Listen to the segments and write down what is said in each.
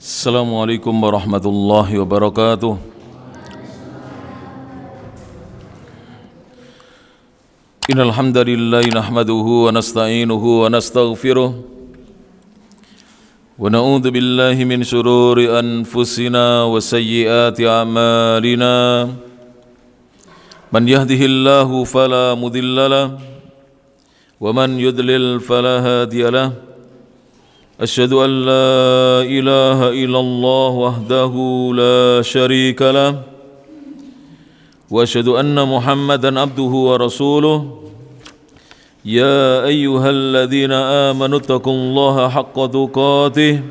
Assalamualaikum warahmatullahi wabarakatuh. Innal hamdalillah nahmaduhu wa nasta'inuhu wa nastaghfiruh wa na'udzu billahi min shururi anfusina wa sayyiati a'malina. Man yahdihillahu fala mudilla lahu wa man yudlil fala hadiya lahu. Asyhadu an la ilaha illallah wahdahu la syarika lah wa asyhadu anna Muhammadan abduhu wa rasuluh. Ya ayyuhalladzina amanu taqullaha haqqa tuqatih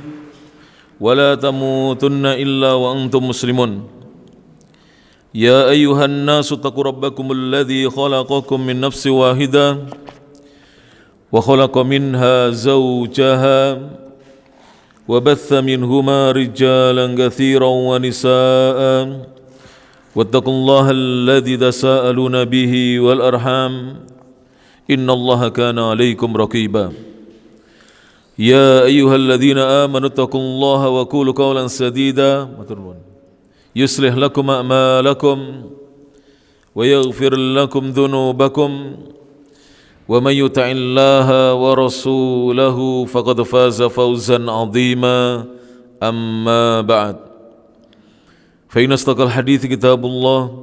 wa la tamutunna illa wa antum muslimun. Ya ayyuhan nasu taqu rabbakumul ladzi khalaqakum min nafsin wahidah wa khalaqa minha zawjaha wa batha minhuma rijalan katsiran wa nisaa wattaqullaha alladzi tasaaluna bihi wal arham innallaha kana 'alaikum raqiba. Ya ayyuhalladzina amanu taqullaha wa qulu qawlan sadida yuslih lakum a'malakum wa yaghfir lakum dhunubakum wa may yuti'illaha wa rasulahu faqad faza fawzan 'azima. Amma ba'd. Fa inna asdaqal hadithi kitabullah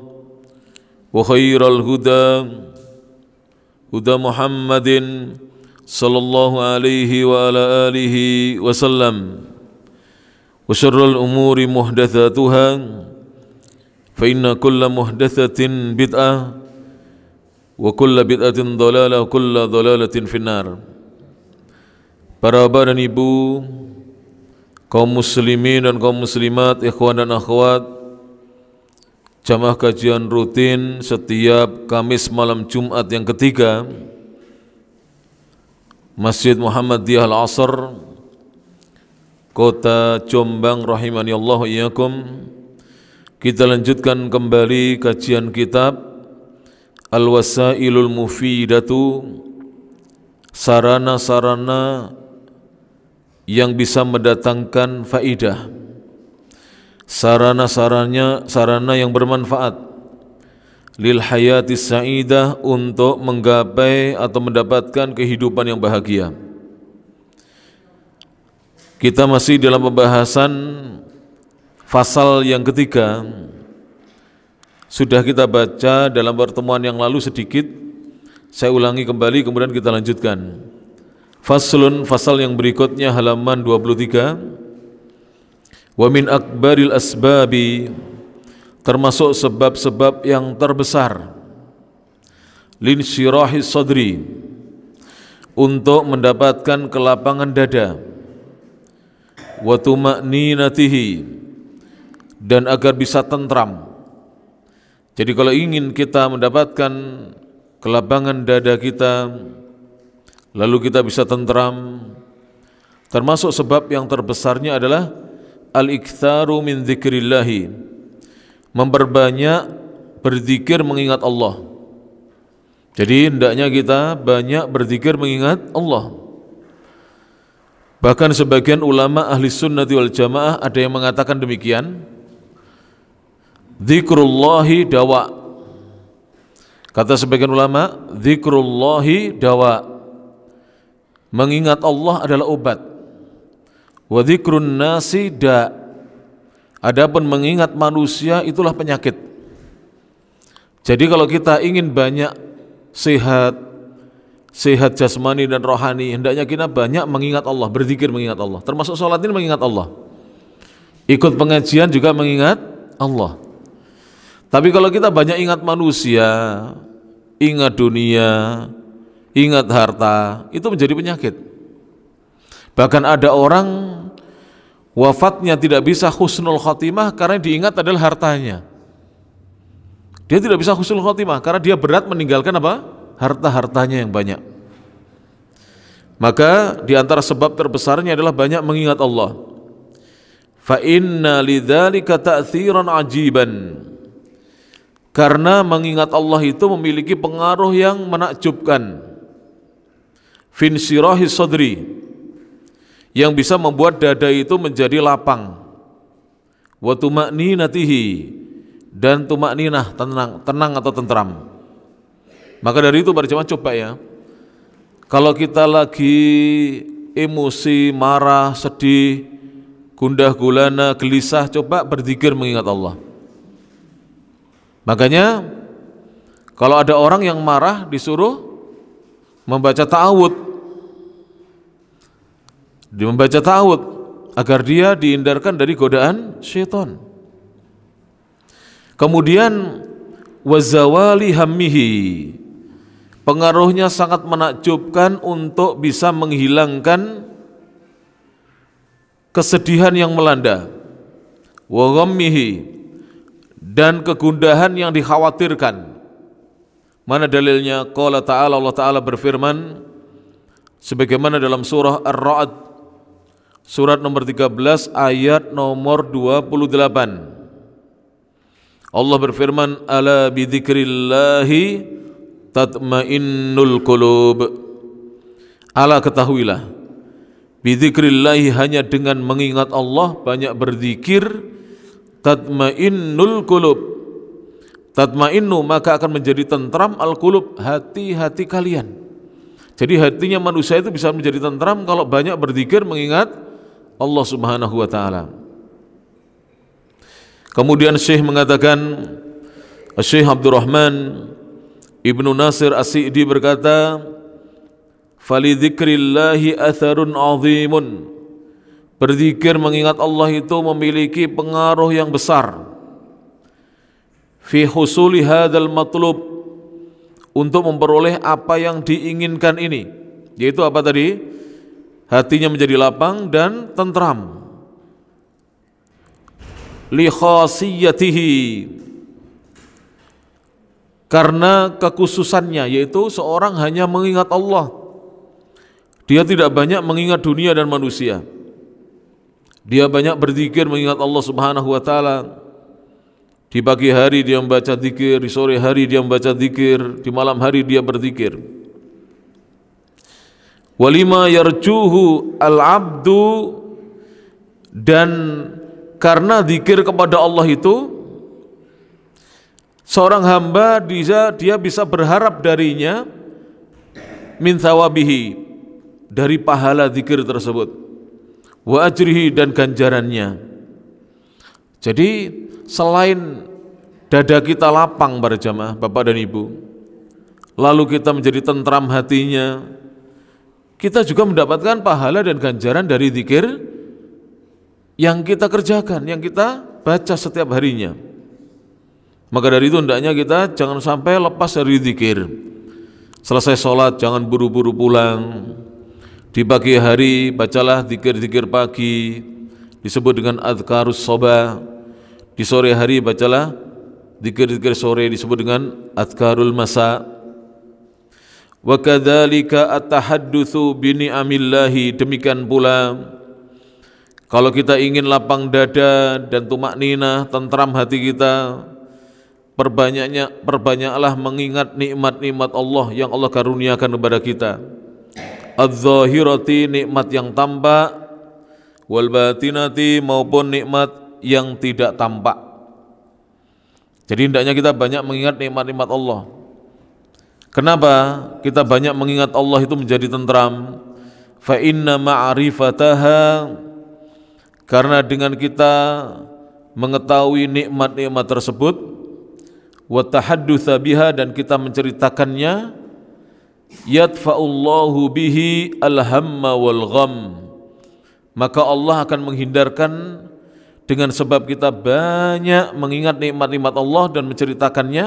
wa khairal huda huda Muhammadin sallallahu alaihi wa ala alihi wa sallam wa syarrul umuri muhdatsatuha fa inna kulla muhdatsatin bid'ah wa kulla bid'atin dhalalah wa kulla dhalalatin finnar. Para bapak dan ibu, kaum muslimin dan kaum muslimat, ikhwan dan akhwat, jamaah kajian rutin setiap Kamis malam Jumat yang ketiga Masjid Muhammadiyah Al-Asr, Kota Jombang, rahimani Allah iyyakum. Kita lanjutkan kembali kajian kitab Al-Wasailul Mufidatu, sarana-sarana yang bisa mendatangkan faidah, sarana yang bermanfaat lil hayati sa'idah, untuk menggapai atau mendapatkan kehidupan yang bahagia. Kita masih dalam pembahasan fasal yang ketiga. Sudah kita baca dalam pertemuan yang lalu sedikit, saya ulangi kembali kemudian kita lanjutkan. Faslun, fasal yang berikutnya halaman 23. Wa min akbaril asbabi, termasuk sebab-sebab yang terbesar, linsyirahi sadri, untuk mendapatkan kelapangan dada, wa tuma'ninatihi, dan agar bisa tentram. Jadi kalau ingin kita mendapatkan kelapangan dada kita, lalu kita bisa tentram, termasuk sebab yang terbesarnya adalah al-iktsaru min dzikrillahi, memperbanyak berzikir mengingat Allah. Jadi hendaknya kita banyak berzikir mengingat Allah. Bahkan sebagian ulama ahli sunnati wal jamaah ada yang mengatakan demikian, dzikrullahi dawa. Kata sebagian ulama, dzikrullahi dawa, mengingat Allah adalah obat. Wa dzikrun nasi da, adapun mengingat manusia itulah penyakit. Jadi kalau kita ingin banyak sehat jasmani dan rohani, hendaknya kita banyak mengingat Allah, berzikir mengingat Allah. Termasuk sholat ini mengingat Allah, ikut pengajian juga mengingat Allah. Tapi kalau kita banyak ingat manusia, ingat dunia, ingat harta, itu menjadi penyakit. Bahkan ada orang wafatnya tidak bisa husnul khotimah karena diingat adalah hartanya. Dia tidak bisa husnul khotimah karena dia berat meninggalkan apa? Harta-hartanya yang banyak. Maka di antara sebab terbesarnya adalah banyak mengingat Allah. Fa inna lidzalika ta'tsiran ajiban, karena mengingat Allah itu memiliki pengaruh yang menakjubkan. Finsyirahi sadri, yang bisa membuat dada itu menjadi lapang. wa tuma'ninatihi, dan tuma'ninah, tenang atau tentram. Maka dari itu para jemaah coba ya, kalau kita lagi emosi, marah, sedih, gundah gulana, gelisah, coba berzikir mengingat Allah. Makanya kalau ada orang yang marah disuruh membaca ta'awud, agar dia dihindarkan dari godaan syaitan. Kemudian wazawali hammihi, pengaruhnya sangat menakjubkan untuk bisa menghilangkan kesedihan yang melanda, wa ghammihi, dan kegundahan yang dikhawatirkan. Mana dalilnya? Qala ta'ala, Allah Ta'ala berfirman sebagaimana dalam surah Ar-Ra'd surat nomor 13 ayat nomor 28. Allah berfirman, ala bidzikrillahi tatmainnul qulub. Ala, ketahuilah, bidzikrillahi, hanya dengan mengingat Allah, banyak berzikir, tatmainnul qulub, tatmainnu, maka akan menjadi tentram, al-qulub, hati-hati kalian. Jadi hatinya manusia itu bisa menjadi tentram kalau banyak berzikir mengingat Allah Subhanahu wa taala. Kemudian Syekh mengatakan, Syekh Abdurrahman Ibnu Nasir As-Sa'di berkata, "Falidzikrillahi atharun 'azimun." Berzikir mengingat Allah itu memiliki pengaruh yang besar. Fi husuli hadzal matlub, untuk memperoleh apa yang diinginkan ini, yaitu apa tadi? Hatinya menjadi lapang dan tentram. Li khasiyatihi, karena kekhususannya, yaitu seorang hanya mengingat Allah. Dia tidak banyak mengingat dunia dan manusia. Dia banyak berzikir mengingat Allah Subhanahu wa taala. Di pagi hari dia membaca zikir, di sore hari dia membaca zikir, di malam hari dia berzikir. Walima yarjuhu al-abdu, dan karena zikir kepada Allah itu seorang hamba dia bisa berharap darinya min thawabihi, dari pahala zikir tersebut, wa ajrihi, dan ganjarannya. Jadi selain dada kita lapang para jamaah, Bapak dan Ibu, lalu kita menjadi tentram hatinya, kita juga mendapatkan pahala dan ganjaran dari zikir yang kita kerjakan, yang kita baca setiap harinya. Maka dari itu hendaknya kita jangan sampai lepas dari zikir. Selesai sholat jangan buru-buru pulang. Di pagi hari bacalah zikir-zikir pagi, disebut dengan adhkarus sobah. Di sore hari bacalah zikir-zikir sore, disebut dengan adhkarul masa. Wa kadzalika at-tahaddutsu bi ni'amillahi, demikian pula kalau kita ingin lapang dada dan tumakninah, tentram hati kita, perbanyaklah mengingat nikmat-nikmat Allah yang Allah karuniakan kepada kita. Az-zahirati, nikmat yang tampak, wal batinati, maupun nikmat yang tidak tampak. Jadi hendaknya kita banyak mengingat nikmat-nikmat Allah. Kenapa kita banyak mengingat Allah itu menjadi tentram? Fa inna ma'rifataha, karena dengan kita mengetahui nikmat-nikmat tersebut, wa tahaddutsa biha, dan kita menceritakannya, yadfa'ullahu bihi al-hamma wal gham, maka Allah akan menghindarkan, dengan sebab kita banyak mengingat nikmat-nikmat Allah dan menceritakannya,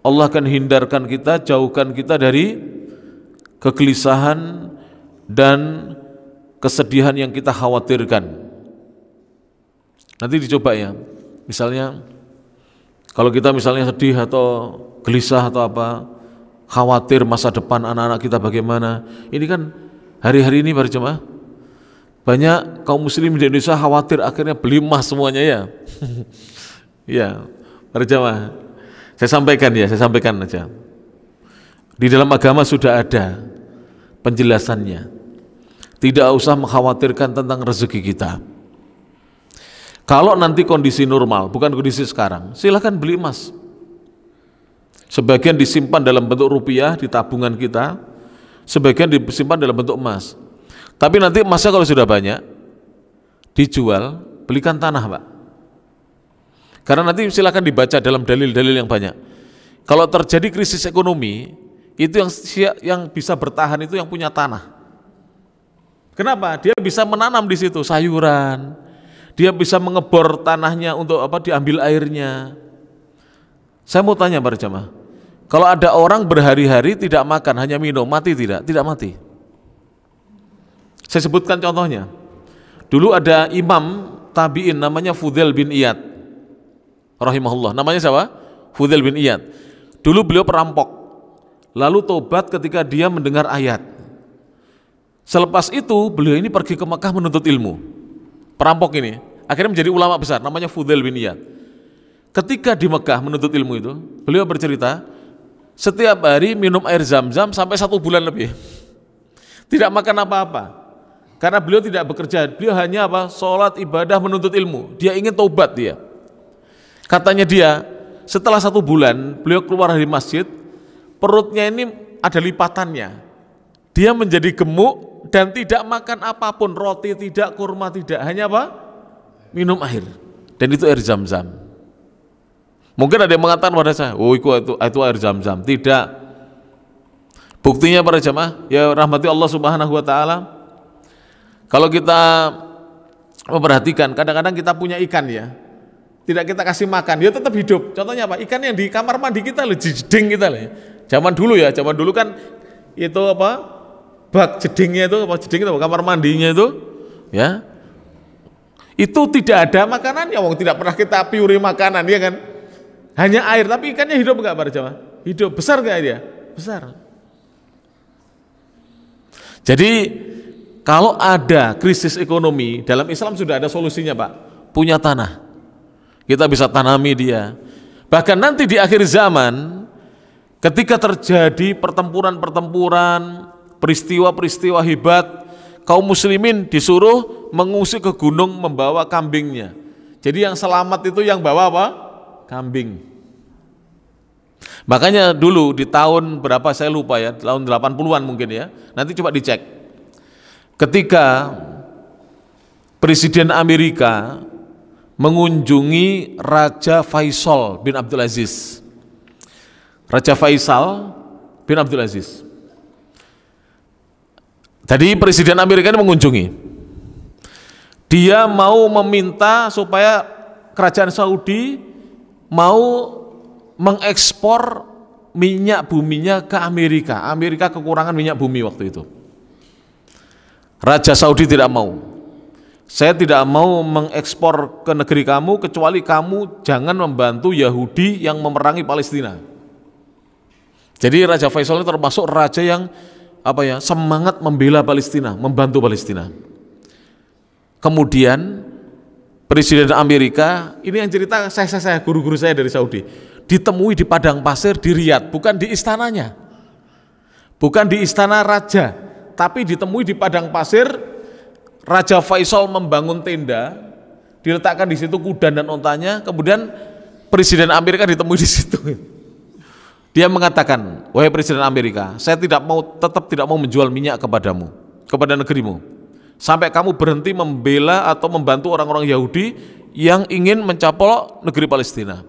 Allah akan hindarkan kita, jauhkan kita dari kegelisahan dan kesedihan yang kita khawatirkan. Nanti dicoba ya, misalnya kalau kita misalnya sedih atau gelisah atau apa, khawatir masa depan anak-anak kita bagaimana. Ini kan hari-hari ini para jemaah, banyak kaum muslim di Indonesia khawatir akhirnya beli emas semuanya ya. Ya, para jemaah, saya sampaikan aja. Di dalam agama sudah ada penjelasannya. Tidak usah mengkhawatirkan tentang rezeki kita. Kalau nanti kondisi normal, bukan kondisi sekarang, silahkan beli emas. Sebagian disimpan dalam bentuk rupiah di tabungan kita, sebagian disimpan dalam bentuk emas. Tapi nanti emasnya kalau sudah banyak, dijual, belikan tanah, Pak. Karena nanti silahkan dibaca dalam dalil-dalil yang banyak. Kalau terjadi krisis ekonomi, itu yang bisa bertahan itu yang punya tanah. Kenapa? Dia bisa menanam di situ sayuran, dia bisa mengebor tanahnya untuk diambil airnya. Saya mau tanya para jamaah, kalau ada orang berhari-hari tidak makan, hanya minum, mati tidak? Tidak mati. Saya sebutkan contohnya. Dulu ada imam tabi'in namanya Fudail bin Iyad rahimahullah. Namanya siapa? Fudail bin Iyad. Dulu beliau perampok, lalu tobat ketika dia mendengar ayat. Selepas itu beliau ini pergi ke Mekah menuntut ilmu. Perampok ini akhirnya menjadi ulama besar, namanya Fudail bin Iyad. Ketika di Mekah menuntut ilmu itu, beliau bercerita setiap hari minum air zam-zam sampai 1 bulan lebih. Tidak makan apa-apa. Karena beliau tidak bekerja, beliau hanya sholat, ibadah, menuntut ilmu. Dia ingin taubat dia. Katanya dia, setelah 1 bulan beliau keluar dari masjid, perutnya ini ada lipatannya. Dia menjadi gemuk dan tidak makan apapun, roti tidak, kurma tidak, hanya minum air. Dan itu air zam-zam. Mungkin ada yang mengatakan pada saya, oh itu air zam-zam. Tidak. Buktinya para jamaah, ya rahmati Allah Subhanahu wa taala. Kalau kita memperhatikan, kadang-kadang kita punya ikan ya, tidak kita kasih makan, dia tetap hidup. Contohnya apa? Ikan yang di kamar mandi kita, jeding kita lah. Zaman dulu kan itu bak jedingnya itu, jeding itu kamar mandinya itu, ya. Itu tidak ada makanan, ya tidak pernah kita piuri makanan, ya kan? Hanya air, tapi ikannya hidup enggak para jamaah? Hidup. Besar enggak dia? Besar. Jadi kalau ada krisis ekonomi, dalam Islam sudah ada solusinya, Pak. Punya tanah, kita bisa tanami dia. Bahkan nanti di akhir zaman, ketika terjadi pertempuran-pertempuran, peristiwa-peristiwa hebat, kaum muslimin disuruh mengungsi ke gunung membawa kambingnya. Jadi yang selamat itu yang bawa kambing. Makanya dulu di tahun berapa saya lupa ya, tahun 80-an mungkin ya. Nanti coba dicek. Ketika Presiden Amerika mengunjungi Raja Faisal bin Abdul Aziz. Raja Faisal bin Abdul Aziz. Tadi Presiden Amerika ini mengunjungi. Dia mau meminta supaya kerajaan Saudi mau mengekspor minyak buminya ke Amerika. Amerika kekurangan minyak bumi waktu itu. Raja Saudi tidak mau. Saya tidak mau mengekspor ke negeri kamu kecuali kamu jangan membantu Yahudi yang memerangi Palestina. Jadi Raja Faisal ini termasuk raja yang semangat membela Palestina, membantu Palestina. Kemudian Presiden Amerika, ini yang cerita saya guru-guru saya dari Saudi, ditemui di padang pasir di Riyadh, bukan di istananya, bukan di istana raja, tapi ditemui di padang pasir. Raja Faisal membangun tenda, diletakkan di situ kuda dan ontanya. Kemudian Presiden Amerika ditemui di situ. Dia mengatakan, wahai Presiden Amerika, saya tetap tidak mau menjual minyak kepadamu, kepada negerimu, sampai kamu berhenti membela atau membantu orang-orang Yahudi yang ingin mencaplok negeri Palestina.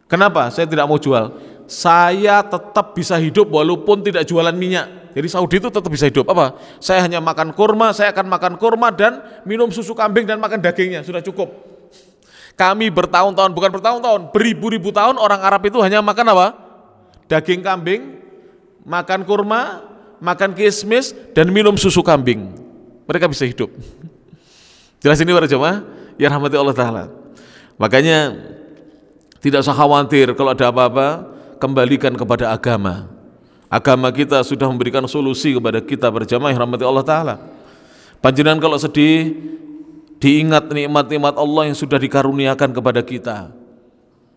Kenapa? Saya tidak mau jual. Saya tetap bisa hidup walaupun tidak jualan minyak. Jadi Saudi itu tetap bisa hidup. Apa? Saya hanya makan kurma, saya akan makan kurma dan minum susu kambing dan makan dagingnya, sudah cukup. Kami bertahun-tahun, bukan bertahun-tahun, beribu-ribu tahun orang Arab itu hanya makan apa? Daging kambing, makan kurma, makan kismis dan minum susu kambing. Mereka bisa hidup. Jelas ini para jemaah ya rahmati Allah Ta'ala. Makanya tidak usah khawatir kalau ada apa-apa, kembalikan kepada agama. Agama kita sudah memberikan solusi kepada kita berjamaah rahmati Allah Ta'ala. Panjenengan kalau sedih, diingat nikmat-nikmat Allah yang sudah dikaruniakan kepada kita.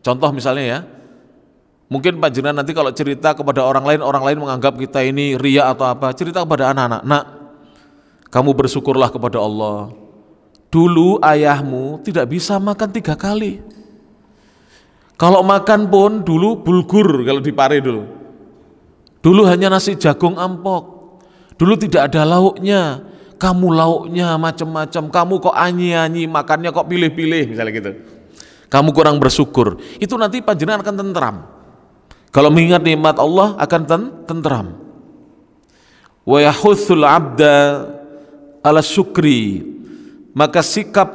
Contoh misalnya ya, mungkin panjenengan nanti kalau cerita kepada orang lain menganggap kita ini riya atau apa, cerita kepada anak-anak, nak, kamu bersyukurlah kepada Allah. Dulu ayahmu tidak bisa makan 3 kali. Kalau makan pun dulu bulgur, kalau di Pare dulu. Dulu hanya nasi jagung ampok. Dulu tidak ada lauknya. Kamu lauknya macam-macam. Kamu kok anyi-anyi, makannya kok pilih-pilih, misalnya gitu. Kamu kurang bersyukur. Itu nanti panjenengan akan tentram. Kalau mengingat nikmat Allah akan tentram. Wa yahutsul abda ala syukri. Maka sikap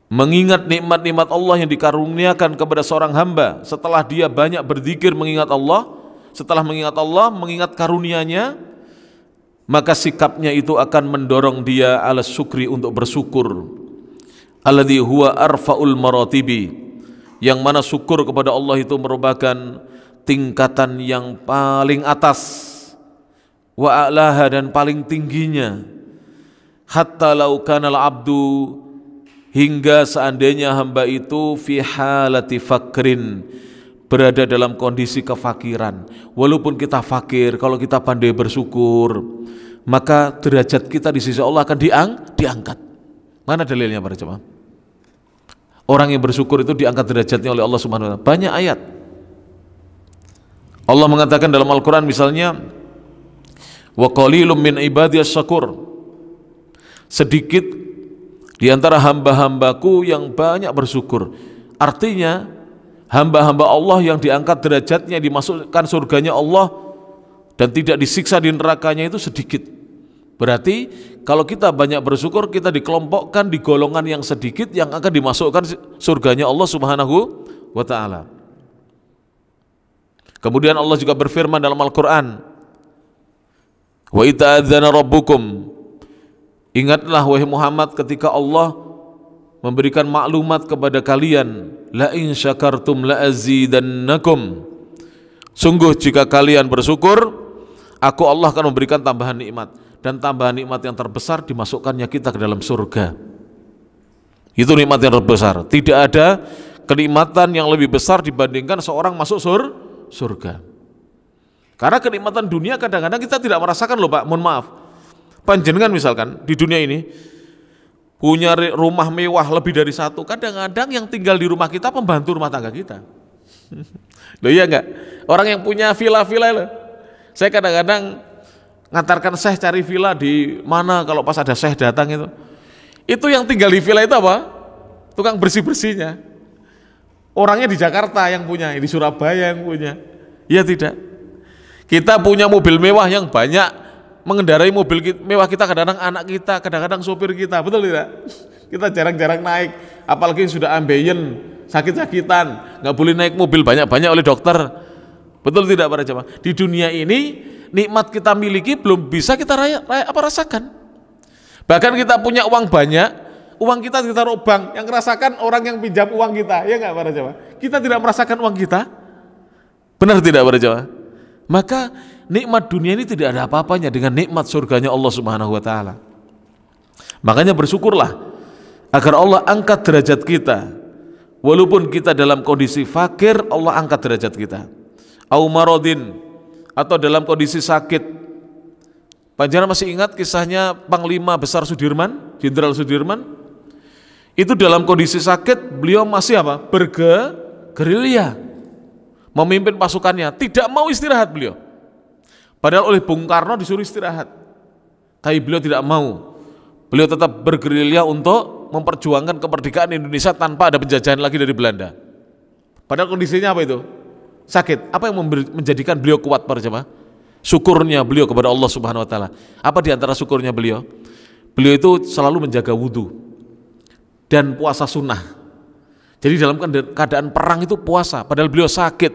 mengingat nikmat-nikmat Allah yang dikaruniakan kepada seorang hamba setelah dia banyak berzikir mengingat Allah, setelah mengingat Allah, mengingat karunia-Nya, maka sikapnya itu akan mendorong dia ala syukri untuk bersyukur. Alladzi huwa arfaul maratibi, yang mana syukur kepada Allah itu merupakan tingkatan yang paling atas, wa a'laha, dan paling tingginya. Hatta lau kanal abdu, hingga seandainya hamba itu fi halati fakrin, berada dalam kondisi kefakiran. Walaupun kita fakir, kalau kita pandai bersyukur, maka derajat kita di sisi Allah akan diangkat. Mana dalilnya para jemaah? Orang yang bersyukur itu diangkat derajatnya oleh Allah Subhanahu wa taala. Banyak ayat. Allah mengatakan dalam Al-Qur'an misalnya, wa qalilum min ibadiyas syakur. Sedikit di antara hamba-hambaku yang banyak bersyukur. Artinya hamba-hamba Allah yang diangkat derajatnya, dimasukkan surganya Allah dan tidak disiksa di nerakanya itu sedikit. Berarti kalau kita banyak bersyukur, kita dikelompokkan di golongan yang sedikit yang akan dimasukkan surganya Allah Subhanahu wa taala. Kemudian Allah juga berfirman dalam Al-Qur'an, wa ita'adzana rabbukum. Ingatlah wahai Muhammad ketika Allah memberikan maklumat kepada kalian, la in syakartum la azidannakum. Sungguh jika kalian bersyukur, aku Allah akan memberikan tambahan nikmat, dan tambahan nikmat yang terbesar dimasukkannya kita ke dalam surga. Itu nikmat yang terbesar. Tidak ada kenikmatan yang lebih besar dibandingkan seorang masuk surga. Karena kenikmatan dunia kadang-kadang kita tidak merasakan loh Pak, mohon maaf. Panjenengan misalkan di dunia ini punya rumah mewah lebih dari 1, kadang-kadang yang tinggal di rumah kita pembantu rumah tangga kita. Loh iya enggak? Orang yang punya villa-villa loh. Saya kadang-kadang ngantarkan Syekh cari villa di mana kalau pas ada Syekh datang itu. Itu yang tinggal di villa itu apa? Tukang bersih-bersihnya. Orangnya di Jakarta yang punya, di Surabaya yang punya. Iya tidak? Kita punya mobil mewah yang banyak, mengendarai mobil mewah kita kadang-kadang anak kita, kadang-kadang sopir kita, betul tidak? Kita jarang-jarang naik, apalagi sudah ambeien, sakit-sakitan, nggak boleh naik mobil banyak-banyak oleh dokter, betul tidak para jemaah? Di dunia ini nikmat kita miliki belum bisa kita rasakan. Bahkan kita punya uang banyak, uang kita taruh bank, yang merasakan orang yang pinjam uang kita, ya nggak para jemaah? Kita tidak merasakan uang kita, benar tidak para jemaah? Maka nikmat dunia ini tidak ada apa-apanya dengan nikmat surganya Allah Subhanahu wa taala. Makanya bersyukurlah agar Allah angkat derajat kita. Walaupun kita dalam kondisi fakir, Allah angkat derajat kita. Au maradin, atau dalam kondisi sakit. Panjenengan masih ingat kisahnya Panglima Besar Sudirman, Jenderal Sudirman? Itu dalam kondisi sakit, beliau masih apa? Bergerilya, memimpin pasukannya, tidak mau istirahat beliau. Padahal oleh Bung Karno disuruh istirahat, tapi beliau tidak mau. Beliau tetap bergerilya untuk memperjuangkan kemerdekaan Indonesia tanpa ada penjajahan lagi dari Belanda. Padahal kondisinya apa itu? Sakit. Apa yang menjadikan beliau kuat para jemaah? Syukurnya beliau kepada Allah Subhanahu wa taala. Apa di antara syukurnya beliau? Beliau itu selalu menjaga wudu dan puasa sunnah. Jadi dalam keadaan perang itu puasa, padahal beliau sakit,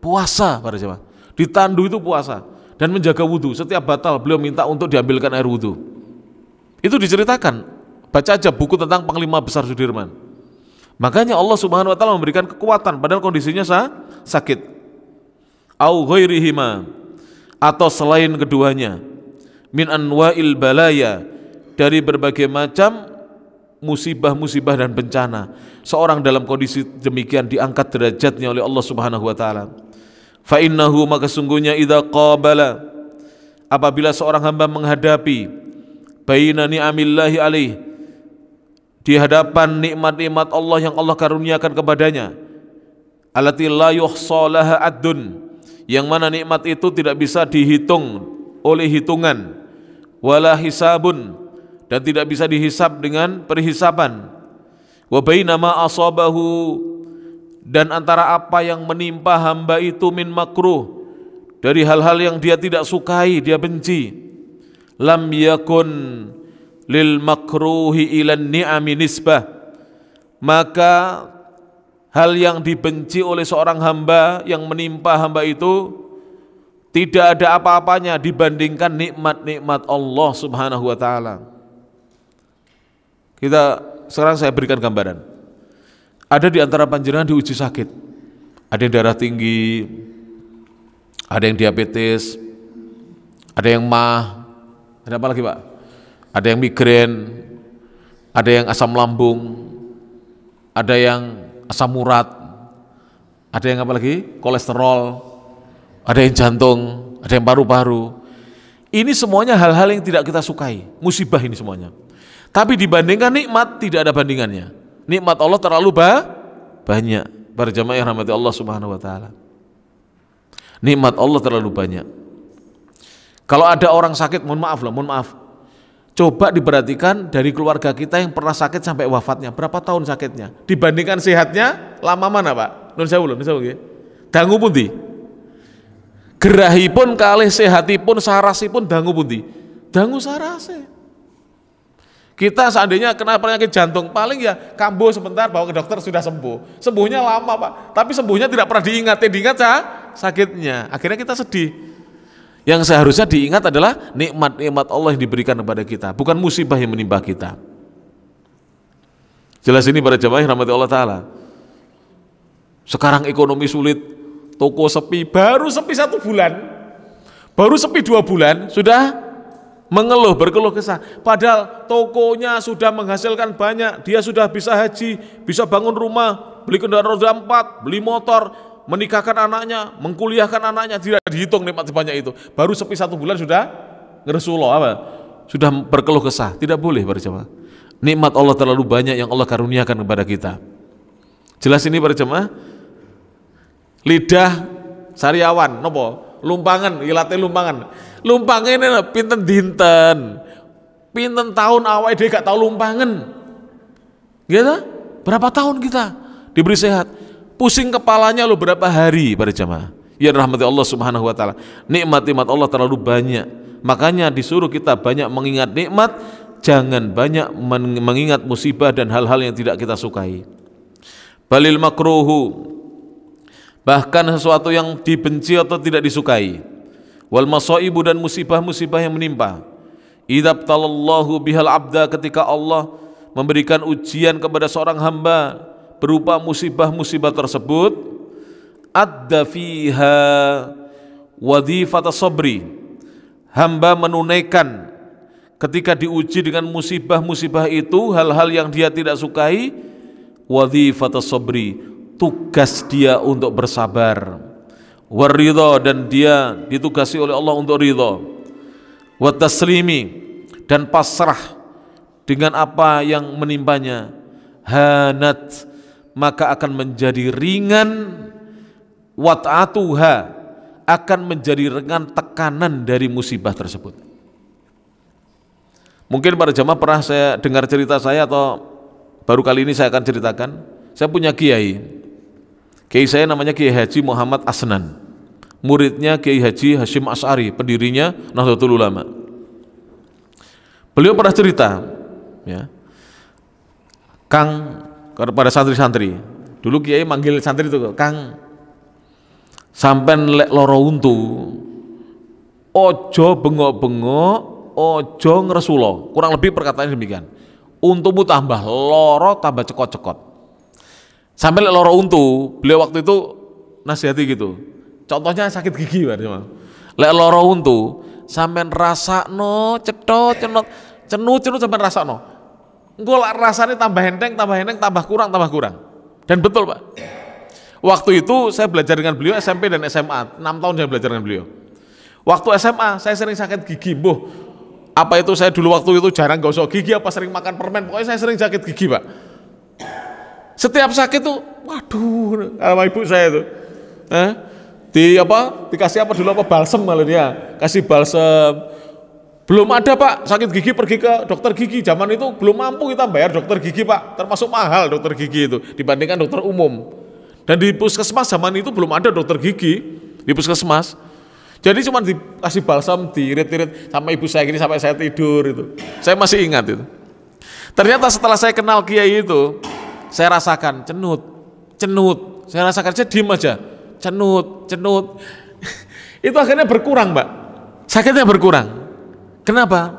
puasa para jemaah. Ditandu itu puasa. Dan menjaga wudhu, setiap batal beliau minta untuk diambilkan air wudhu. Itu diceritakan, baca aja buku tentang Panglima Besar Sudirman. Makanya Allah Subhanahu wa taala memberikan kekuatan padahal kondisinya sakit. Au ghairihima, atau selain keduanya, min anwa'il balaya, dari berbagai macam musibah-musibah dan bencana. Seorang dalam kondisi demikian diangkat derajatnya oleh Allah Subhanahu wa taala. Fa innahu, maka sungguhnya idza qabala, apabila seorang hamba menghadapi baina ni'amillahi alaih, di hadapan nikmat-nikmat Allah yang Allah karuniakan kepadanya, allati la yuhsa laha addun, yang mana nikmat itu tidak bisa dihitung oleh hitungan, wala hisabun, dan tidak bisa dihisab dengan perhisaban, wa bainama asabahu, dan antara apa yang menimpa hamba itu min makruh, dari hal-hal yang dia tidak sukai, dia benci, lam yakun lil makruhi ilan ni'ami nisbah, maka hal yang dibenci oleh seorang hamba yang menimpa hamba itu tidak ada apa-apanya dibandingkan nikmat-nikmat Allah Subhanahu wa taala. Sekarang saya berikan gambaran. Ada di antara panjenengan diuji sakit. Ada yang darah tinggi, ada yang diabetes, ada yang mah, ada apa lagi Pak? Ada yang migrain, ada yang asam lambung, ada yang asam urat, ada yang apa lagi? Kolesterol, ada yang jantung, ada yang paru-paru. Ini semuanya hal-hal yang tidak kita sukai, musibah ini semuanya. Tapi dibandingkan nikmat, tidak ada bandingannya. Nikmat Allah terlalu banyak. Para jamaah yang rahmati Allah Subhanahu wa taala. Nikmat Allah terlalu banyak. Kalau ada orang sakit, mohon maaf. Coba diperhatikan dari keluarga kita yang pernah sakit sampai wafatnya, berapa tahun sakitnya? Dibandingkan sehatnya, lama mana Pak? Nun sewu nggih. Dangu pundi? Gerahipun kalih sehatipun sarasipun dangu pundi? Dangu sarase. Kita seandainya kena penyakit jantung, paling ya kambuh sebentar, bawa ke dokter sudah sembuh. Sembuhnya lama Pak, tapi sembuhnya tidak pernah diingat sakitnya. Akhirnya kita sedih. Yang seharusnya diingat adalah nikmat-nikmat Allah yang diberikan kepada kita, bukan musibah yang menimpa kita. Jelas ini para jamaah rahmati Allah Ta'ala. Sekarang ekonomi sulit, toko sepi, baru sepi 1 bulan, baru sepi 2 bulan, sudah berkeluh kesah. Padahal tokonya sudah menghasilkan banyak, dia sudah bisa haji, bisa bangun rumah, beli kendaraan roda 4, beli motor, menikahkan anaknya, mengkuliahkan anaknya, tidak dihitung nikmat sebanyak itu. Baru sepi 1 bulan sudah ngeresuloh apa? Sudah berkeluh kesah. Tidak boleh para jemaah. Nikmat Allah terlalu banyak yang Allah karuniakan kepada kita. Jelas ini para jemaah. Lidah sariawan, nopo? Lumpangan, ilate lumpangan. Lumpangan ini pinten dinten. Pinten tahun awal dia gak tahu lumpangan. Gitu? Berapa tahun kita diberi sehat? Pusing kepalanya lo berapa hari para jamaah. Ya rahmati Allah Subhanahu wa taala. Nikmat-nikmat Allah terlalu banyak. Makanya disuruh kita banyak mengingat nikmat, jangan banyak mengingat musibah dan hal-hal yang tidak kita sukai. Balil makruhu, bahkan sesuatu yang dibenci atau tidak disukai. Wal masaibu, dan musibah-musibah yang menimpa. Idza btalallahu bihal abda, ketika Allah memberikan ujian kepada seorang hamba berupa musibah-musibah tersebut, adda fiha wadhifata sabri, hamba menunaikan ketika diuji dengan musibah-musibah itu hal-hal yang dia tidak sukai, wadhifata sabri, tugas dia untuk bersabar, waridha, dan dia ditugasi oleh Allah untuk ridha, wa taslimi, dan pasrah dengan apa yang menimpanya, hanat, maka akan menjadi ringan, wat'atuha, akan menjadi ringan tekanan dari musibah tersebut. Mungkin para jamaah pernah saya dengar cerita saya, atau baru kali ini saya akan ceritakan. Saya punya kiai saya namanya Kiai Haji Muhammad Asnan, muridnya Kiai Haji Hashim Asy'ari, pendirinya Nahdlatul Ulama. Beliau pernah cerita, ya, Kang, kepada santri-santri. Dulu kiai manggil santri itu, Kang, sampen lek loro untu, ojo bengok-bengok, ojo ngresulo. Kurang lebih perkataan demikian. Untumu tambah loro, tambah cekot-cekot. Sampai lek loro untu, beliau waktu itu nasihati gitu. Contohnya sakit gigi, lek loro untu, sampean rasakno, cetot, cenut sampean rasakno. Engko rasanya tambah enteng, tambah kurang. Dan betul Pak. Waktu itu saya belajar dengan beliau SMP dan SMA, 6 tahun saya belajar dengan beliau. Waktu SMA saya sering sakit gigi, Apa itu saya dulu waktu itu jarang gosok gigi, apa sering makan permen, pokoknya saya sering sakit gigi Pak. Setiap sakit tuh, waduh, sama ibu saya tuh, dikasih apa dulu, apa balsem malah dia, kasih balsem. Belum ada Pak, sakit gigi pergi ke dokter gigi, zaman itu belum mampu kita bayar dokter gigi Pak, termasuk mahal dokter gigi itu dibandingkan dokter umum. Dan di puskesmas zaman itu belum ada dokter gigi di puskesmas. Jadi cuma dikasih balsam, diirit-irit sama ibu saya gini sampai saya tidur itu. Saya masih ingat itu. Ternyata setelah saya kenal kiai itu, saya rasakan cenut. Saya rasakan, saya diem aja, cenut. Itu akhirnya berkurang Pak, sakitnya berkurang. Kenapa?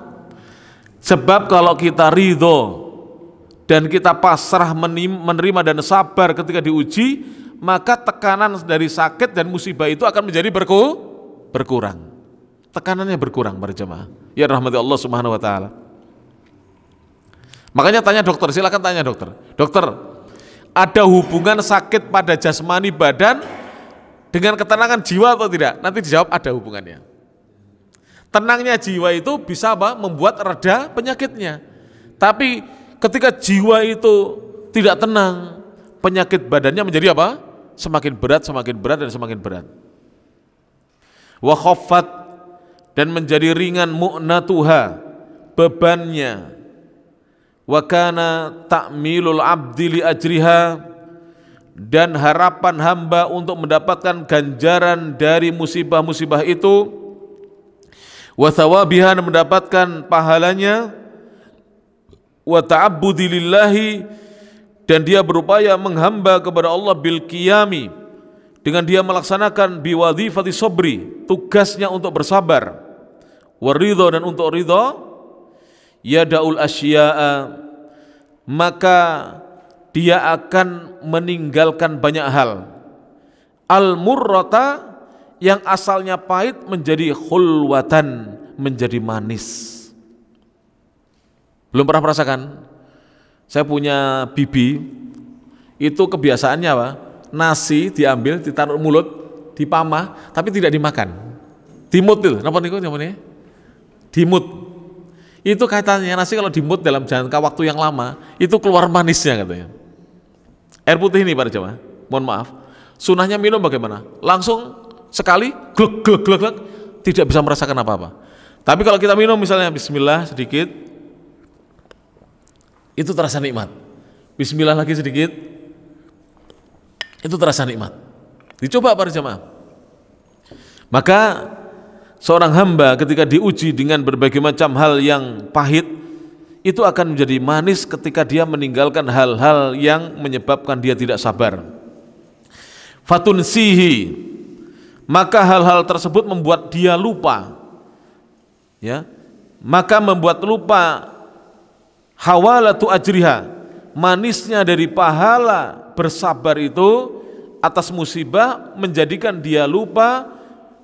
Sebab kalau kita ridho dan kita pasrah menerima dan sabar ketika diuji, maka tekanan dari sakit dan musibah itu akan menjadi berkurang. Tekanannya berkurang para jemaah. Ya rahmati Allah Subhanahu wa taala. Makanya tanya dokter, silakan tanya dokter. Dokter, ada hubungan sakit pada jasmani badan dengan ketenangan jiwa atau tidak? Nanti dijawab ada hubungannya. Tenangnya jiwa itu bisa apa? Membuat reda penyakitnya. Tapi ketika jiwa itu tidak tenang, penyakit badannya menjadi apa? Semakin berat dan semakin berat. Wa khaffat, dan menjadi ringan mu'natuha, bebannya. Wa kana ta'milul abdi li ajriha, dan harapan hamba untuk mendapatkan ganjaran dari musibah-musibah itu, wa thawabiha, mendapatkan pahalanya, wa ta'abbudi lillahi, dan dia berupaya menghamba kepada Allah bil qiyami, dengan dia melaksanakan biwadhifati sabri, tugasnya untuk bersabar, waridho, dan untuk ridho, yada'ul asya'a, maka dia akan meninggalkan banyak hal, al-murrata, yang asalnya pahit menjadi khulwatan, menjadi manis. Belum pernah merasakan? Saya punya bibi, itu kebiasaannya apa? Nasi diambil, ditaruh mulut, dipamah, tapi tidak dimakan. Dimut itu, apa namanya? Dimut. Itu kaitannya nasi kalau dimut dalam jangka waktu yang lama, itu keluar manisnya katanya. Air putih ini para jemaah, mohon maaf. Sunahnya minum bagaimana? Langsung sekali glek, tidak bisa merasakan apa-apa. Tapi kalau kita minum misalnya bismillah sedikit, itu terasa nikmat. Bismillah lagi sedikit, itu terasa nikmat. Dicoba para jemaah. Maka seorang hamba ketika diuji dengan berbagai macam hal yang pahit, itu akan menjadi manis ketika dia meninggalkan hal-hal yang menyebabkan dia tidak sabar. Fatunsihi, maka hal-hal tersebut membuat dia lupa, ya, maka membuat lupa hawalatu ajriha, manisnya dari pahala bersabar itu atas musibah, menjadikan dia lupa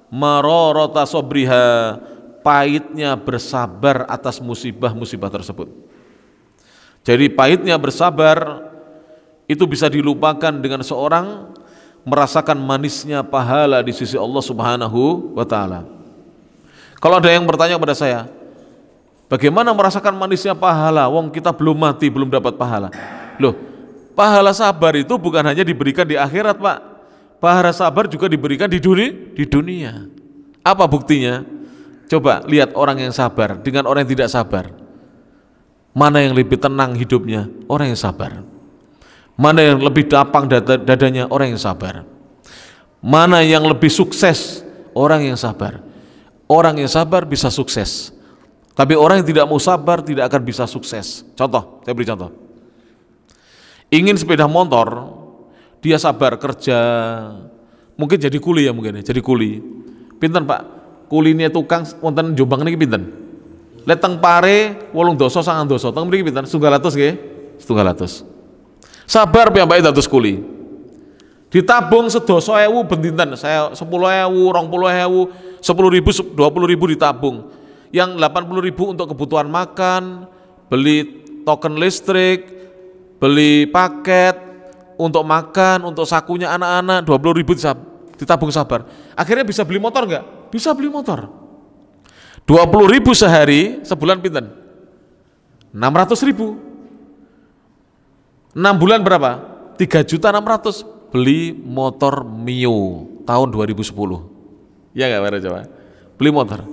mararata sabriha, pahitnya bersabar atas musibah-musibah tersebut. Jadi pahitnya bersabar itu bisa dilupakan dengan seorang merasakan manisnya pahala di sisi Allah Subhanahu wa taala. Kalau ada yang bertanya kepada saya, bagaimana merasakan manisnya pahala? Wong kita belum mati, belum dapat pahala. Loh, pahala sabar itu bukan hanya diberikan di akhirat, Pak. Pahala sabar juga diberikan di dunia. Apa buktinya? Coba lihat orang yang sabar dengan orang yang tidak sabar. Mana yang lebih tenang hidupnya? Orang yang sabar. Mana yang lebih lapang dadanya? Orang yang sabar. Mana yang lebih sukses? Orang yang sabar. Orang yang sabar bisa sukses. Tapi orang yang tidak mau sabar tidak akan bisa sukses. Contoh, saya beri contoh. Ingin sepeda motor, dia sabar kerja, mungkin jadi kuli ya mungkin, jadi kuli. Pinten Pak, kulinya tukang wonten Jombang niki pinten? Leteng pare 8 doso 9 doso, teng mriki pinten? 700 nggih? 700. Sabar piyambake dados kuli. Ditabung sedoso ewu bendinten, saya 10.000, 20.000, 10.000, 20.000 ditabung. Yang 80.000 untuk kebutuhan makan, beli token listrik, beli paket untuk makan, untuk sakunya anak-anak, 20.000 ditabung sabar. Akhirnya bisa beli motor enggak? Bisa beli motor. 20.000 sehari, sebulan pinten? 600.000. 6 bulan berapa? 3.600.000. Beli motor Mio tahun 2010. Ya nggak Pak Jawa? Beli motor.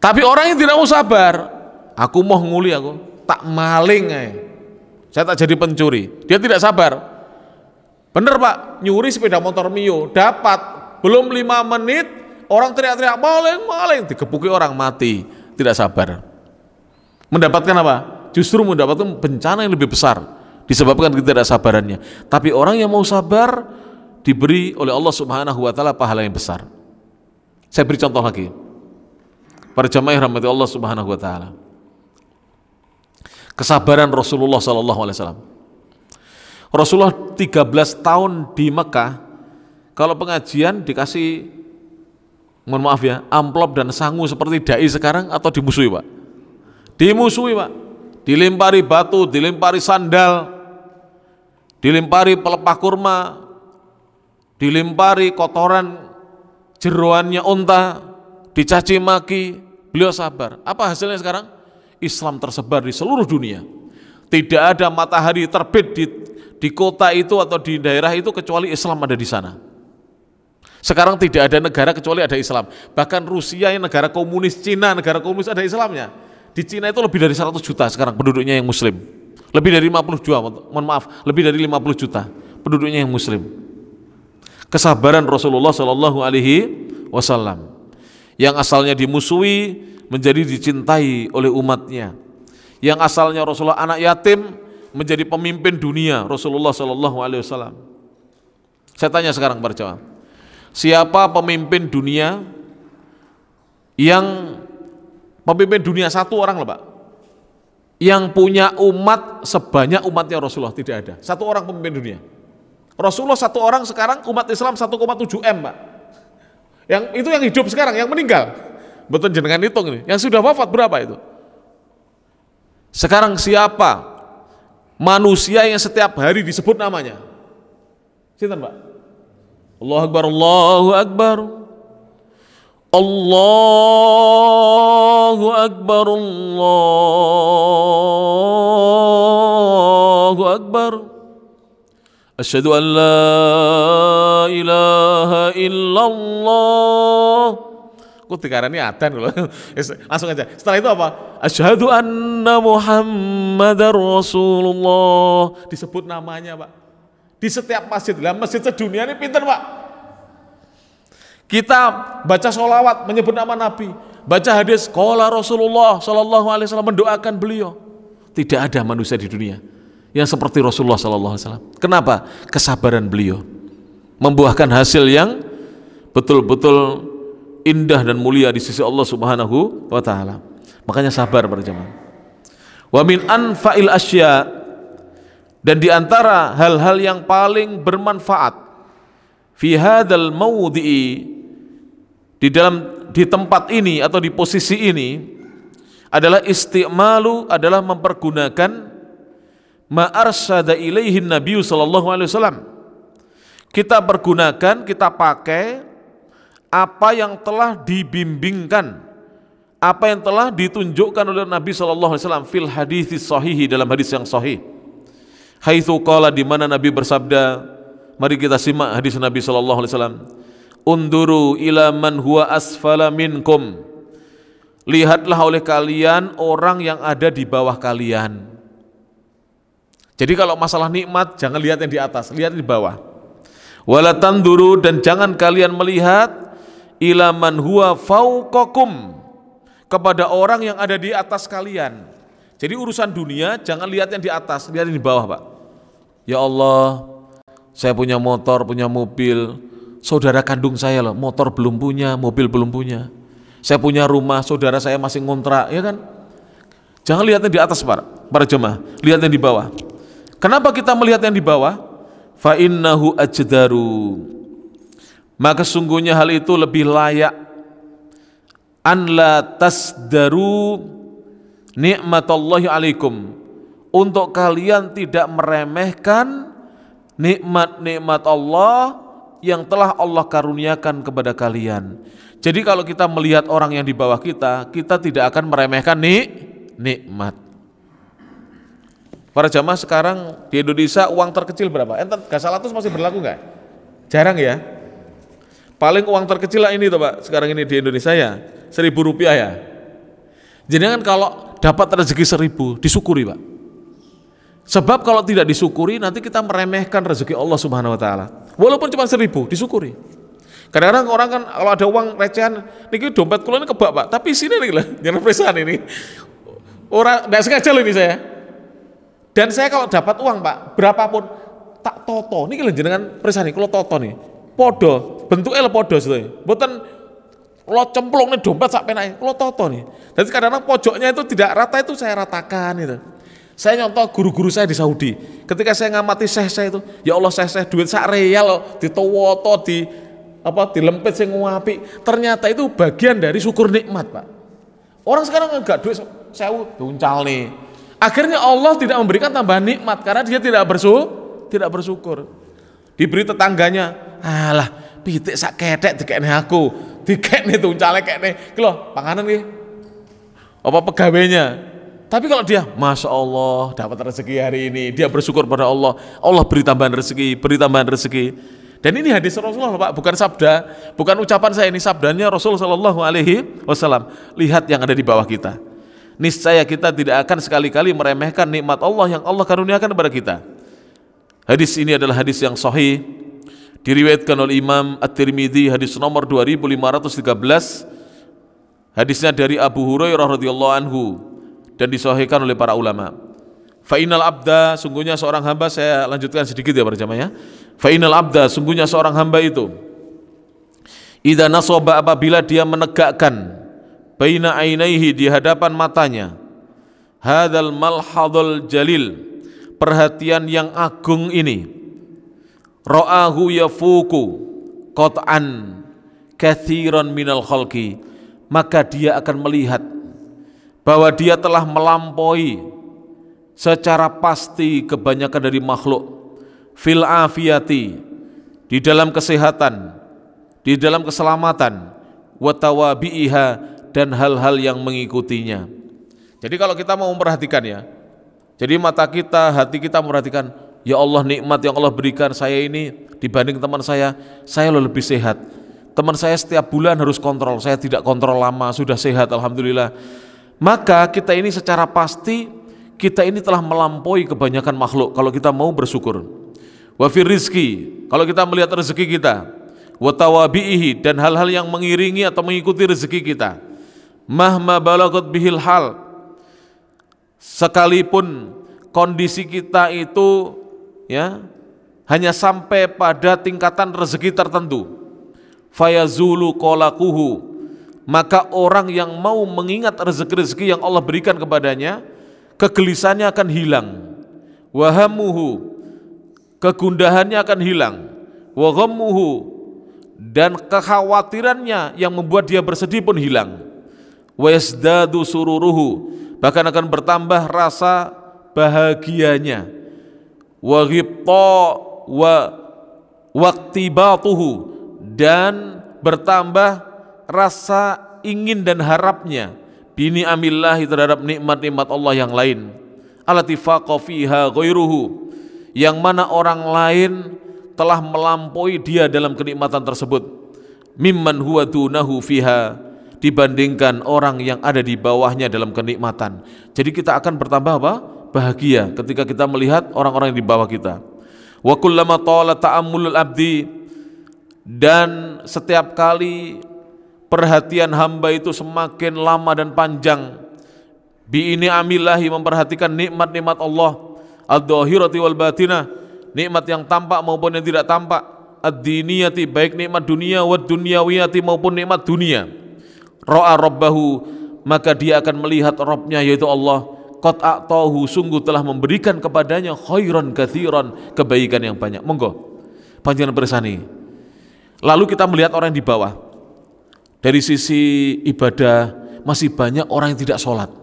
Tapi orang yang tidak mau sabar, aku mau nguli, aku tak maling saya tak jadi pencuri. Dia tidak sabar. Bener Pak, nyuri sepeda motor Mio, dapat belum 5 menit orang teriak-teriak maling, digebuki orang, mati. Tidak sabar. Mendapatkan apa? Justru mendapatkan bencana yang lebih besar disebabkan ketidaksabarannya. Tapi orang yang mau sabar diberi oleh Allah Subhanahu wa taala pahala yang besar. Saya beri contoh lagi. Para jamaah rahmati Allah Subhanahu wa taala. Kesabaran Rasulullah sallallahu alaihi wasallam. Rasulullah 13 tahun di Mekah, kalau pengajian dikasih, mohon maaf ya, amplop dan sangu seperti dai sekarang atau dimusuhi Pak? Dimusuhi Pak. Dilempari batu, dilempari sandal, dilempari pelepah kurma, dilempari kotoran jeroannya unta, dicaci maki. Beliau sabar. Apa hasilnya sekarang? Islam tersebar di seluruh dunia. Tidak ada matahari terbit di kota itu atau di daerah itu kecuali Islam ada di sana. Sekarang tidak ada negara kecuali ada Islam. Bahkan Rusia yang negara komunis, Cina negara komunis ada Islamnya. Di Cina itu lebih dari 100 juta sekarang penduduknya yang muslim. Lebih dari 50 juta, mohon maaf, lebih dari 50 juta penduduknya yang muslim. Kesabaran Rasulullah Shallallahu Alaihi Wasallam yang asalnya dimusuhi menjadi dicintai oleh umatnya. Yang asalnya Rasulullah anak yatim menjadi pemimpin dunia Rasulullah Shallallahu Alaihi Wasallam. Saya tanya sekarang para jamaah, siapa pemimpin dunia yang pemimpin dunia satu orang loh Pak, yang punya umat sebanyak umatnya Rasulullah? Tidak ada. Satu orang pemimpin dunia. Rasulullah satu orang, sekarang umat Islam 1,7 M Pak. Yang itu yang hidup sekarang, yang meninggal. Betul jenengan hitung ini. Yang sudah wafat berapa itu? Sekarang siapa manusia yang setiap hari disebut namanya? Sinten Pak? Allahu Akbar, Allahu Akbar. Allahu Akbar, Allahu Akbar. Asyhadu an la ilaha illallah. Kok dikarani adzan loh. Langsung aja. Setelah itu apa? Asyhadu anna Muhammadar Rasulullah. Disebut namanya Pak. Di setiap masjid. Lah masjid sedunia ini pinter Pak. Kita baca sholawat menyebut nama Nabi, baca hadis qala Rasulullah sallallahu alaihi wasallam, mendoakan beliau. Tidak ada manusia di dunia yang seperti Rasulullah sallallahu alaihi wasallam. Kenapa? Kesabaran beliau membuahkan hasil yang betul-betul indah dan mulia di sisi Allah Subhanahu wa taala. Makanya sabar para jemaah. Wa min anfa'il asya, dan di antara hal-hal yang paling bermanfaat fi hadzal mawdi'i, di tempat ini atau di posisi ini, adalah isti'malu, adalah mempergunakan ma arsyada ilaihin Nabi sallallahu alaihi wasallam. Kita pergunakan, kita pakai apa yang telah dibimbingkan, apa yang telah ditunjukkan oleh Nabi sallallahu alaihi wasallam fil hadits sahih, dalam hadis yang sahih. Haitsu qala, di mana Nabi bersabda, mari kita simak hadis Nabi sallallahu alaihi wasallam. Unduru ila man huwa asfala minkum, lihatlah oleh kalian orang yang ada di bawah kalian. Jadi kalau masalah nikmat jangan lihat yang di atas, lihat di bawah. Wala tanduru, dan jangan kalian melihat ila man huwa fauqakum, kepada orang yang ada di atas kalian. Jadi urusan dunia jangan lihat yang di atas, lihat yang di bawah Pak. Ya Allah, saya punya motor, punya mobil. Saudara kandung saya loh, motor belum punya, mobil belum punya. Saya punya rumah, saudara saya masih ngontrak, ya kan? Jangan lihat yang di atas para jemaah, lihat yang di bawah. Kenapa kita melihat yang di bawah? Fa innahu ajdaru, maka sungguhnya hal itu lebih layak an la tasdaru nikmatallahi alaikum, untuk kalian tidak meremehkan nikmat-nikmat Allah yang telah Allah karuniakan kepada kalian. Jadi kalau kita melihat orang yang di bawah kita, kita tidak akan meremehkan nikmat. Para jamaah sekarang di Indonesia uang terkecil berapa? Enten gas 100 masih berlaku nggak? Jarang ya. Paling uang terkecil lah ini tuh Pak, sekarang ini di Indonesia ya, Rp1.000 ya. Jadi kan kalau dapat rezeki 1.000, disyukuri Pak. Sebab kalau tidak disyukuri nanti kita meremehkan rezeki Allah Subhanahu Wa Taala. Walaupun cuma 1.000, disyukuri. Kadang-kadang orang kan kalau ada uang recehan, niki dompet kula ini kebak Pak, tapi sini nih lah, jangan pesan ini. Orang tidak sengaja loh ini saya. Dan saya kalau dapat uang Pak, berapapun tak toto, niki lho jenengan pesan nih, kalau toto nih, podo, bentuknya podo sebetulnya, bukan lo cemplung nih dompet sak penai, kalau toto nih. Jadi kadang-kadang pojoknya itu tidak rata, itu saya ratakan itu. Saya nyontoh guru-guru saya di Saudi, ketika saya ngamati saya itu, ya Allah saya duit sak real ditowoto di dilempit sing nguapi, ternyata itu bagian dari syukur nikmat Pak. Orang sekarang enggak duit 1.000 diuncal nih. Akhirnya Allah tidak memberikan tambahan nikmat karena dia tidak bersyukur. Diberi tetangganya, alah pitik sak ketek dikekne aku, dikekne tuncale kekne, ki lho panganan ki. Apa pegawainya? Tapi kalau dia, Masya Allah dapat rezeki hari ini, dia bersyukur pada Allah, Allah beri tambahan rezeki. Dan ini hadis Rasulullah Pak, bukan sabda, bukan ucapan saya, ini sabdanya Rasulullah Shallallahu Alaihi Wasallam. Lihat yang ada di bawah kita. Niscaya kita tidak akan sekali-kali meremehkan nikmat Allah yang Allah karuniakan kepada kita. Hadis ini adalah hadis yang sahih, diriwayatkan oleh Imam At-Tirmidzi, hadis nomor 2513. Hadisnya dari Abu Hurairah radhiyallahu anhu dan disahihkan oleh para ulama. Fa'inal abda, sungguhnya seorang hamba, saya lanjutkan sedikit ya para jamaah ya. Fa'inal abda, sungguhnya seorang hamba itu, idza nasaba, apabila dia menegakkan baina ainaihi, di hadapan matanya, hadzal malhadul jalil, perhatian yang agung ini, ra'ahu yafuku qat'an katsiran minal khalqi, maka dia akan melihat bahwa dia telah melampaui secara pasti kebanyakan dari makhluk, fil afiyati, di dalam kesehatan, di dalam keselamatan, wa tawabi'iha, dan hal-hal yang mengikutinya. Jadi kalau kita mau memperhatikan ya, jadi mata kita, hati kita memperhatikan, ya Allah nikmat yang Allah berikan saya ini dibanding teman saya lebih sehat. Teman saya setiap bulan harus kontrol, saya tidak kontrol lama, sudah sehat alhamdulillah. Maka kita ini secara pasti, kita ini telah melampaui kebanyakan makhluk kalau kita mau bersyukur. Wa fir rizki, kalau kita melihat rezeki kita, wa tawabi'ihi, dan hal-hal yang mengiringi atau mengikuti rezeki kita, mahma balagot bihil hal, sekalipun kondisi kita itu ya hanya sampai pada tingkatan rezeki tertentu, fayazulu qalaquhu, maka orang yang mau mengingat rezeki-rezeki yang Allah berikan kepadanya, kegelisahannya akan hilang, wahamuhu, kegundahannya akan hilang, wa ghammuhu, dan kekhawatirannya yang membuat dia bersedih pun hilang, wa yasdadu sururuhu, bahkan akan bertambah rasa bahagianya, wa ghibta wa waqtibatuhu, dan bertambah rasa ingin dan harapnya bini amillahi, terhadap nikmat-nikmat Allah yang lain, allati faqa fiha ghairuhu, yang mana orang lain telah melampaui dia dalam kenikmatan tersebut, mimman huwa dunahu fiha, dibandingkan orang yang ada di bawahnya dalam kenikmatan. Jadi kita akan bertambah apa? Bahagia ketika kita melihat orang-orang yang di bawah kita. Wa kullama tala ta'ammulul abdi, dan setiap kali perhatian hamba itu semakin lama dan panjang, bi ini amillahi, memperhatikan nikmat-nikmat Allah, ad-dhahirati wal batinah, nikmat yang tampak maupun yang tidak tampak, ad-diniyati, baik nikmat dunia, wad dunyawiyati, maupun nikmat dunia, ra'a rabbahu, maka dia akan melihat Rabbnya yaitu Allah, qad a'tahu, sungguh telah memberikan kepadanya khairan katsiran, kebaikan yang banyak. Monggo panjenengan bersani. Lalu kita melihat orang yang di bawah. Dari sisi ibadah masih banyak orang yang tidak sholat.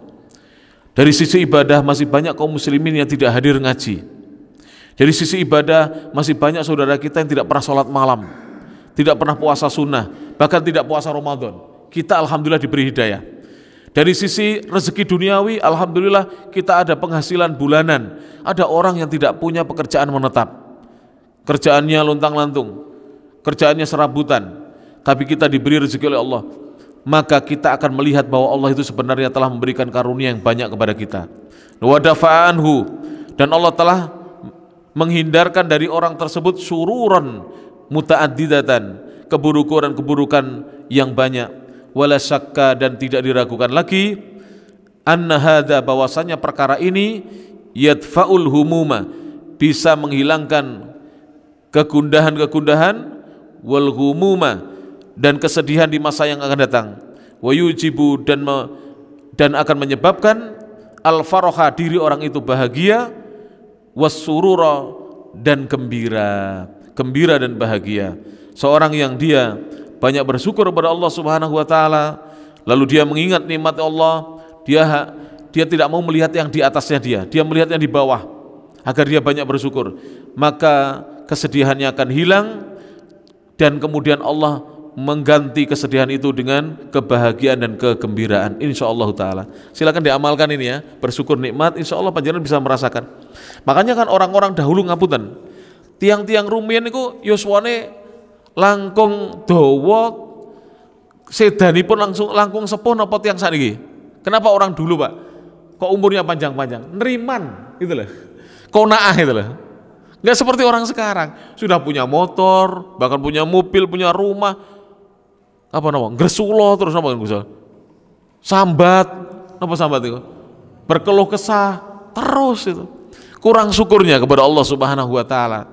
Dari sisi ibadah masih banyak kaum muslimin yang tidak hadir ngaji. Dari sisi ibadah masih banyak saudara kita yang tidak pernah sholat malam. tidak pernah puasa sunnah, bahkan tidak puasa Ramadan. Kita alhamdulillah diberi hidayah. Dari sisi rezeki duniawi, alhamdulillah kita ada penghasilan bulanan. Ada orang yang tidak punya pekerjaan menetap, kerjaannya lontang-lantung, kerjaannya serabutan, tapi kita diberi rezeki oleh Allah. Maka kita akan melihat bahwa Allah itu sebenarnya telah memberikan karunia yang banyak kepada kita. Wa dafa'anhu, dan Allah telah menghindarkan dari orang tersebut sururan muta'addidatan, keburukan-keburukan yang banyak. Wala syakka, dan tidak diragukan lagi, anna hadza, bahwasanya perkara ini yadfa'ul humuma, bisa menghilangkan kegundahan-kegundahan, wal humuma, dan kesedihan di masa yang akan datang, wa yujibu, dan akan menyebabkan al faraha, diri orang itu bahagia, was surura, dan gembira dan bahagia. Seorang yang dia banyak bersyukur kepada Allah Subhanahu wa taala, lalu dia mengingat nikmat Allah, dia tidak mau melihat yang di atasnya, dia melihat yang di bawah agar dia banyak bersyukur, maka kesedihannya akan hilang dan kemudian Allah mengganti kesedihan itu dengan kebahagiaan dan kegembiraan, insyaallah taala. Silakan diamalkan ini ya, bersyukur nikmat, insyaallah panjenengan bisa merasakan. Makanya kan orang-orang dahulu ngapunten, tiang-tiang rumiyin niku yuswane langkung dawa, sedanipun langkung sepuh napa tiyang sakniki. Kenapa orang dulu, Pak, kok umurnya panjang-panjang? Neriman gitu loh. Qanaah gitu loh. Enggak seperti orang sekarang, sudah punya motor, bahkan punya mobil, punya rumah. Apa namanya? Gresulo terus napa Gus? Sambat, napa sambat itu? Berkeluh kesah terus itu. Kurang syukurnya kepada Allah Subhanahu wa taala.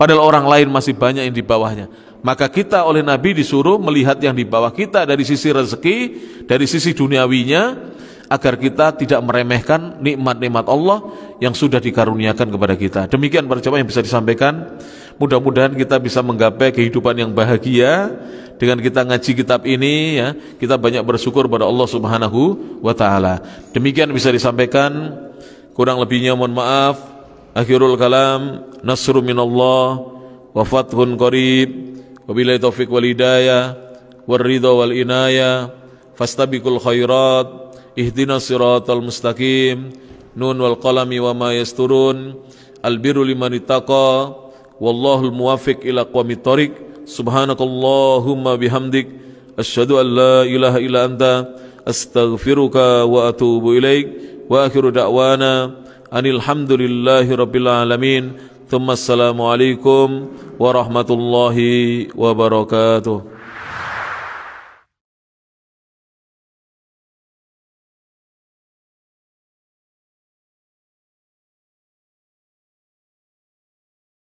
Padahal orang lain masih banyak yang di bawahnya. Maka kita oleh Nabi disuruh melihat yang di bawah kita dari sisi rezeki, dari sisi duniawinya, agar kita tidak meremehkan nikmat-nikmat Allah yang sudah dikaruniakan kepada kita. Demikian para jemaah yang bisa disampaikan. Mudah-mudahan kita bisa menggapai kehidupan yang bahagia dengan kita ngaji kitab ini ya. Kita banyak bersyukur pada Allah Subhanahu wa taala. Demikian bisa disampaikan. Kurang lebihnya mohon maaf. Akhirul kalam, nasrun minallah wa fathun qarib. Wabillahi taufiq wal hidayah war ridha wal inayah, fastabiqul khairat, ihdinas siratal mustaqim, nun wal qalami wa ma yasturun, albirru liman ittaqa, wallahul muwaffiq ila aqwamit thoriq. Subhanakallahumma bihamdik, asyhadu an la ilaha illa anta, astaghfiruka wa atubu ilaik. Wa akhiru da'wana anil hamdulillahi rabbil alamin. Assalamualaikum warahmatullahi wabarakatuh.